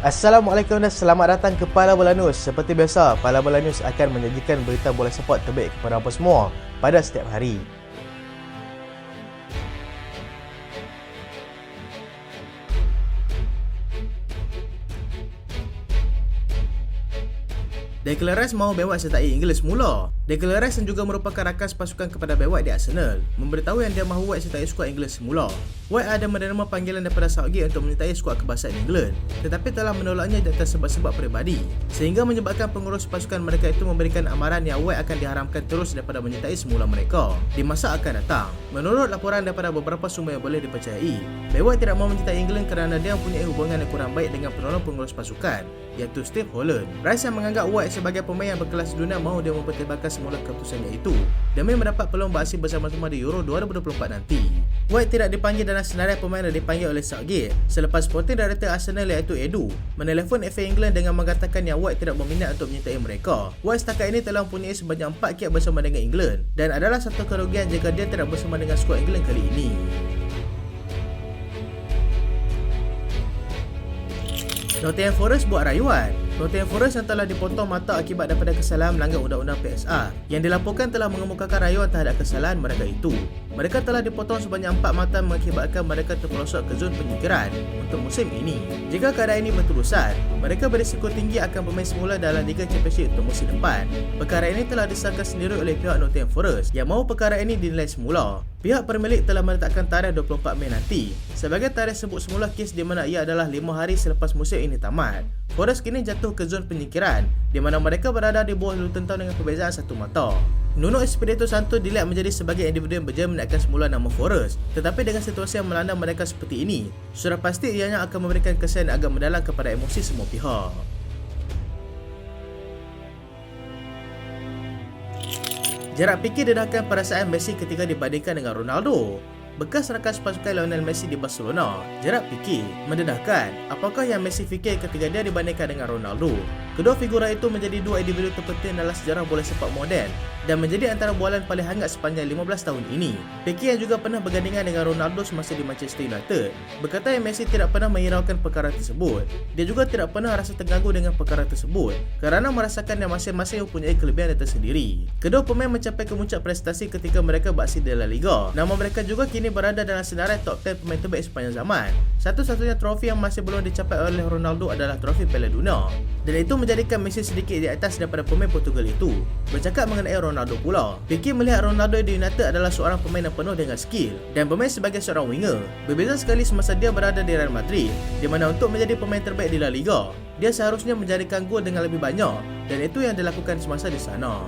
Assalamualaikum dan selamat datang ke Pala Bola News. Seperti biasa, Pala Bola News akan menyajikan berita bola sepak terbaik kepada anda semua pada setiap hari. Declan Rice mahu Ben White sertai Inggeris semula. Declan Rice yang juga merupakan rakan pasukan kepada Ben White di Arsenal memberitahu yang dia mahu White sertai skuad Inggeris semula. White ada menerima panggilan daripada Southgate untuk menyertai skuad kebangsaan England, tetapi telah menolaknya di atas sebab-sebab peribadi, sehingga menyebabkan pengurus pasukan mereka itu memberikan amaran yang White akan diharamkan terus daripada menyertai semula mereka di masa akan datang. Menurut laporan daripada beberapa sumber yang boleh dipercayai, Ben White tidak mahu menyertai England kerana dia mempunyai hubungan yang kurang baik dengan penolong pengurus pasukan, iaitu Steve Holland. Rice yang menganggap White sebagai pemain yang berkelas dunia mahu dia mempertimbangkan semula keputusannya itu demi mendapat peluang beraksi bersama-sama di Euro 2024 nanti. White tidak dipanggil dalam senarai pemain yang dipanggil oleh Southgate selepas Sporting Director Arsenal iaitu Edu menelefon FA England dengan mengatakan yang White tidak berminat untuk menyertai mereka. White setakat ini telah mempunyai sebanyak 4 kek bersama dengan England dan adalah satu kerugian jika dia tidak bersama dengan skuad England kali ini. Nottingham Forest buat rayuan. Nottingham Forest yang telah dipotong mata akibat daripada kesalahan melanggar undang-undang PSR yang dilaporkan telah mengemukakan rayuan terhadap kesalahan mereka itu. Mereka telah dipotong sebanyak 4 mata mengakibatkan mereka terpelosok ke zon penyingkiran untuk musim ini. Jika keadaan ini berterusan, mereka berisiko tinggi akan bermain semula dalam Liga Championship untuk musim depan. Perkara ini telah disahkan sendiri oleh pihak Nottingham Forest yang mahu perkara ini dinilai semula. Pihak Premier League telah meletakkan tarikh 24 Mei nanti sebagai tarikh sebut semula kes di mana ia adalah 5 hari selepas musim ini tamat. Forest kini jatuh ke zon penyingkiran di mana mereka berada di bawah Luton Town dengan perbezaan 1 mata. Nuno Espirito Santo dilihat menjadi sebagai individu yang berjaya menaikkan semula nama Forest, tetapi dengan situasi yang melanda mereka seperti ini, sudah pasti ianya akan memberikan kesan yang agak mendalam kepada emosi semua pihak. Jarak fikir dedahkan perasaan Messi ketika dibandingkan dengan Ronaldo. Bekas rakan pasukan Lionel Messi di Barcelona, jarak fikir mendedahkan apakah yang Messi fikir ketika dia dibandingkan dengan Ronaldo. Kedua figura itu menjadi dua individu terpenting dalam sejarah bola sepak moden dan menjadi antara bualan paling hangat sepanjang 15 tahun ini. Pique yang juga pernah bergandingan dengan Ronaldo semasa di Manchester United berkata yang Messi tidak pernah menghiraukan perkara tersebut. Dia juga tidak pernah rasa terganggu dengan perkara tersebut kerana merasakan yang masing-masing mempunyai kelebihan tersendiri. Kedua pemain mencapai kemuncak prestasi ketika mereka beraksi di La Liga. Nama mereka juga kini berada dalam senarai top 10 pemain terbaik sepanjang zaman. Satu-satunya trofi yang masih belum dicapai oleh Ronaldo adalah trofi Piala Dunia, dan itu menjadikan Messi sedikit di atas daripada pemain Portugal itu. Bercakap mengenai Ronaldo pula, Pique melihat Ronaldo di United adalah seorang pemain yang penuh dengan skill dan bermain sebagai seorang winger. Berbeza sekali semasa dia berada di Real Madrid, di mana untuk menjadi pemain terbaik di La Liga, dia seharusnya menjadikan gol dengan lebih banyak, dan itu yang dilakukan semasa di sana.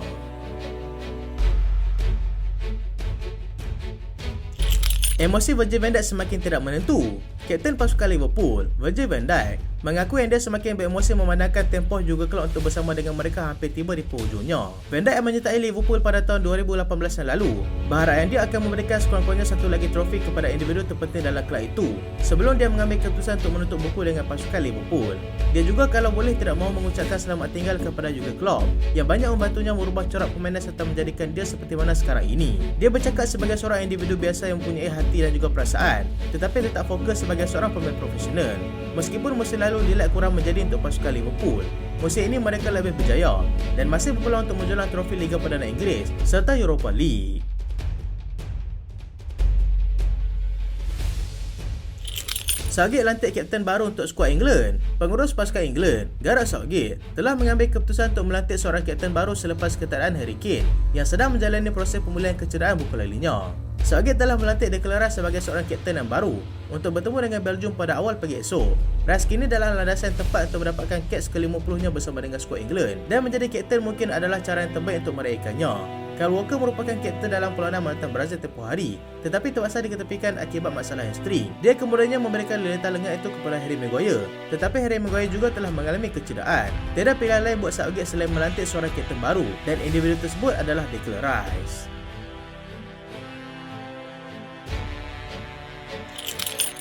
Emosi Virgil van Dijk semakin tidak menentu. Kapten pasukan Liverpool, Virgil van Dijk, mengaku yang dia semakin beremosi memandangkan tempoh juga kelak untuk bersama dengan mereka hampir tiba di penghujungnya. Van Dijk yang menyertai Liverpool pada tahun 2018 yang lalu berharap yang dia akan memberikan sekurang-kurangnya satu lagi trofi kepada individu terpenting dalam kelab itu sebelum dia mengambil keputusan untuk menutup buku dengan pasukan Liverpool. Dia juga kalau boleh tidak mahu mengucapkan selamat tinggal kepada Jurgen Klopp yang banyak membantunya merubah corak permainan serta menjadikan dia seperti mana sekarang ini. Dia bercakap sebagai seorang individu biasa yang mempunyai hati dan juga perasaan, tetapi tetap fokus sebagai seorang pemain profesional. Meskipun musim lalu dilihat kurang menjadi untuk pasukan Liverpool, musim ini mereka lebih berjaya dan masih berpeluang untuk menjulang trofi Liga Perdana Inggeris serta Europa League. Southgate lantik kapten baru untuk skuad England. Pengurus pasukan England, Gareth Southgate, telah mengambil keputusan untuk melantik seorang kapten baru selepas ketiadaan Harry Kane yang sedang menjalani proses pemulihan kecederaan buku lalinya. Southgate telah melantik Declan Rice sebagai seorang kapten yang baru untuk bertemu dengan Belgium pada awal pagi esok. Rice kini dalam landasan yang tepat untuk mendapatkan caps ke-50-nya bersama dengan skuad England dan menjadi kapten mungkin adalah cara yang terbaik untuk meraihkannya. Kyle Walker merupakan kapten dalam perlawanan menentang Brazil tempoh hari, tetapi terpaksa diketepikan akibat masalah hamstring. Dia kemudiannya memberikan lilitan lengan itu kepada Harry Maguire, tetapi Harry Maguire juga telah mengalami kecederaan. Tiada pilihan lain buat Southgate selain melantik seorang kapten baru, dan individu tersebut adalah Declan Rice.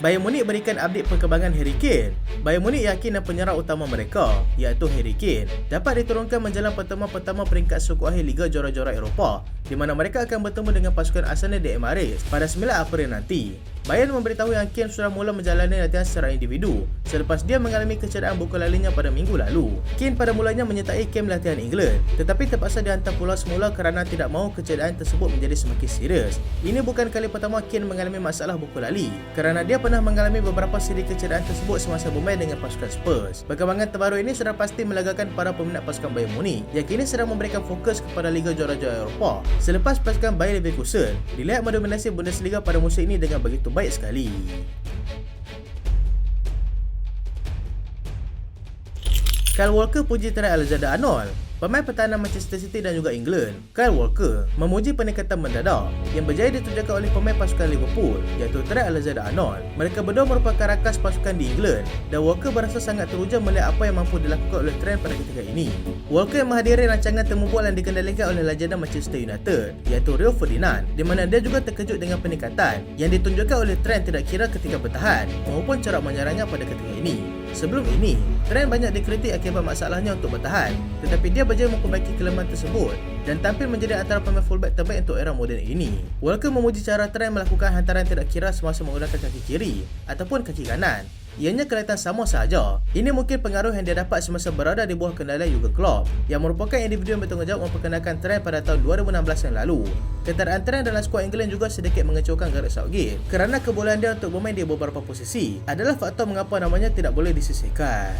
Bayern Munich berikan update perkembangan Harry Kane. Bayern Munich yakin dan penyerang utama mereka, iaitu Harry Kane, dapat diturunkan menjelang pertemuan pertama peringkat suku akhir Liga Juara-Juara Eropah, di mana mereka akan bertemu dengan pasukan Arsenal di Emirates pada 9 April nanti. Bayern memberitahu yang Kane sudah mula menjalani latihan secara individu selepas dia mengalami kecederaan buku lalinya pada minggu lalu. Kane pada mulanya menyertai kem latihan England, tetapi terpaksa dihantar pulang semula kerana tidak mahu kecederaan tersebut menjadi semakin serius. Ini bukan kali pertama Kane mengalami masalah buku lali, kerana dia pernah mengalami beberapa siri kecederaan tersebut semasa bermain dengan pasukan Spurs. Perkembangan terbaru ini sudah pasti melagakan para peminat pasukan Bayern Munich yang kini sedang memberikan fokus kepada Liga Juara-Juara Eropah selepas pasukan Bayer Leverkusen dilihat mendominasi Bundesliga pada musim ini dengan begitu baik sekali. Kyle Walker puji Trent Alexander-Arnold. Pemain pertahanan Manchester City dan juga England, Kyle Walker, memuji peningkatan mendadak yang berjaya ditunjukkan oleh pemain pasukan Liverpool, iaitu Trent Alexander-Arnold. Mereka berdua merupakan rakas pasukan di England dan Walker berasa sangat teruja melihat apa yang mampu dilakukan oleh Trent pada ketika ini. Walker menghadiri rancangan temu bola yang dikendalikan oleh legenda Manchester United, iaitu Rio Ferdinand, di mana dia juga terkejut dengan peningkatan yang ditunjukkan oleh Trent tidak kira ketika bertahan maupun cara menyerangnya pada ketika ini. Sebelum ini, Trent banyak dikritik akibat masalahnya untuk bertahan, tetapi dia berjaya memperbaiki kelemahan tersebut dan tampil menjadi antara pemain fullback terbaik untuk era moden ini. Walker memuji cara Trent melakukan hantaran tidak kira semasa menggunakan kaki kiri ataupun kaki kanan. Ianya kelihatan sama sahaja. Ini mungkin pengaruh yang dia dapat semasa berada di bawah kendalian Jurgen Klopp, yang merupakan individu yang bertanggungjawab memperkenalkan Trent pada tahun 2016 yang lalu. Keadaan Trent dalam skuad England juga sedikit mengecewakan Gareth Southgate kerana kebolehan dia untuk bermain di beberapa posisi adalah faktor mengapa namanya tidak boleh disisihkan.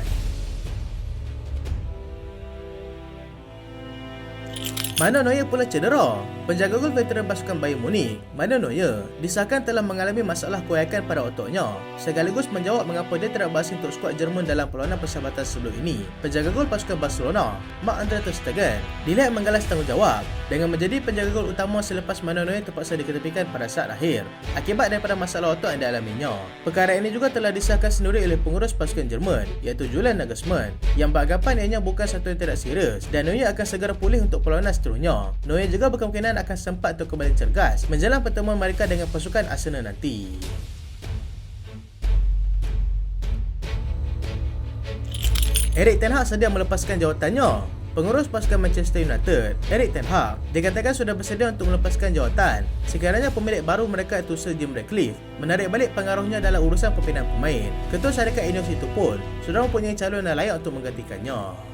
Manuel Neuer pula cedera. Penjaga gol veteran pasukan Bayern Munich, Manuel Neuer, disahkan telah mengalami masalah koyakan pada ototnya, sekaligus menjawab mengapa dia tidak berhasil untuk skuad Jerman dalam perlawanan persahabatan sebelum ini. Penjaga gol pasukan Barcelona, Marc-Andre ter Stegen, dilihat menggalas tanggungjawab dengan menjadi penjaga gol utama selepas Manuel Neuer terpaksa diketepikan pada saat akhir akibat daripada masalah otot yang dialaminya. Perkara ini juga telah disahkan sendiri oleh pengurus pasukan Jerman, iaitu Julian Nagelsmann, yang beranggapan ianya bukan satu yang tidak serius dan Neuer akan segera pulih untuk perlawanan seterusnya. Neuer juga berkemungkinan akan sempat untuk kembali cergas menjelang pertemuan mereka dengan pasukan Arsenal nanti. Erik ten Hag sedia melepaskan jawatannya. Pengurus pasukan Manchester United, Erik ten Hag, dikatakan sudah bersedia untuk melepaskan jawatan sekiranya pemilik baru mereka iaitu Sir Jim Ratcliffe menarik balik pengaruhnya dalam urusan perpindahan pemain. Ketua syarikat Ineos itu pun sudah mempunyai calon yang layak untuk menggantikannya.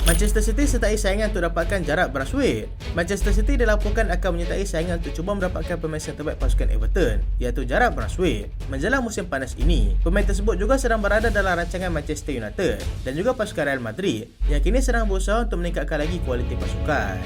Manchester City sertai saingan untuk dapatkan Jarrad Braithwaite. Manchester City dilaporkan akan menyertai saingan untuk cuba mendapatkan pemain yang terbaik pasukan Everton, iaitu Jarrad Braithwaite, menjelang musim panas ini. Pemain tersebut juga sedang berada dalam rancangan Manchester United dan juga pasukan Real Madrid yang kini sedang berusaha untuk meningkatkan lagi kualiti pasukan.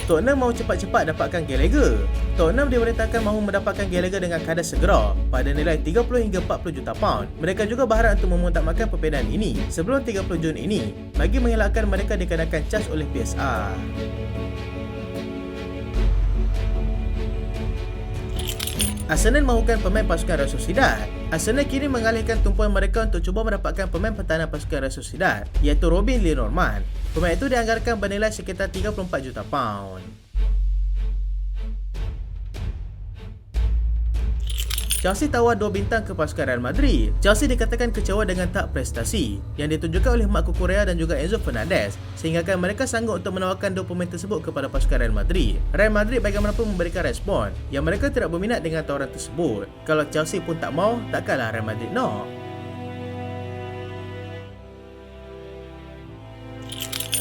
Tottenham mahu cepat-cepat dapatkan Gallagher. Tottenham diberitakan mahu mendapatkan Gallagher dengan kadar segera pada nilai 30 hingga 40 juta pound. Mereka juga berharap untuk memutamakan perpindahan ini sebelum 30 Jun ini bagi mengelakkan mereka dikenakan cas oleh PSR. Arsenal mahukan pemain pasukan Real Sociedad. Arsenal kini mengalihkan tumpuan mereka untuk cuba mendapatkan pemain pertahanan pasukan Real Sociedad, iaitu Robin Lenormand. Pemain itu dianggarkan bernilai sekitar 34 juta pound. Chelsea tawar 2 bintang ke pasukan Real Madrid. Chelsea dikatakan kecewa dengan tahap prestasi yang ditunjukkan oleh Marco Correa dan juga Enzo Fernandez, sehingga mereka sanggup untuk menawarkan 2 pemain tersebut kepada pasukan Real Madrid. Real Madrid bagaimanapun memberikan respon yang mereka tidak berminat dengan tawaran tersebut. Kalau Chelsea pun tak mau, takkanlah Real Madrid nak.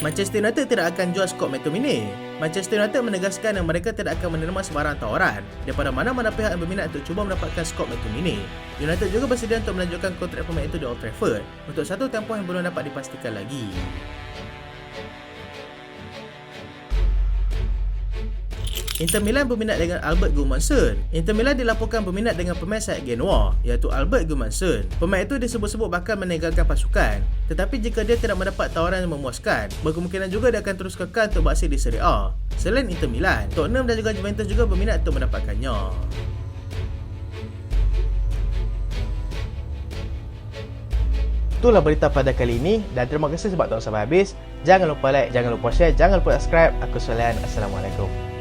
Manchester United tidak akan jual Scott McTominay. Manchester United menegaskan yang mereka tidak akan menerima sebarang tawaran daripada mana-mana pihak yang berminat untuk cuba mendapatkan Scott McTominay. United juga bersedia untuk melanjutkan kontrak pemain itu di Old Trafford untuk satu tempoh yang belum dapat dipastikan lagi. Inter Milan berminat dengan Albert Gudmundsson. Inter Milan dilaporkan berminat dengan pemain sayap Genoa, iaitu Albert Gudmundsson. Pemain itu disebut-sebut bakal meninggalkan pasukan, tetapi jika dia tidak mendapat tawaran yang memuaskan, berkemungkinan juga dia akan terus kekal untuk beraksi di Serie A. Selain Inter Milan, Tottenham dan juga Juventus juga berminat untuk mendapatkannya. Itulah berita pada kali ini dan terima kasih sebab tonton sampai habis. Jangan lupa like, jangan lupa share, jangan lupa subscribe. Aku Solian. Assalamualaikum.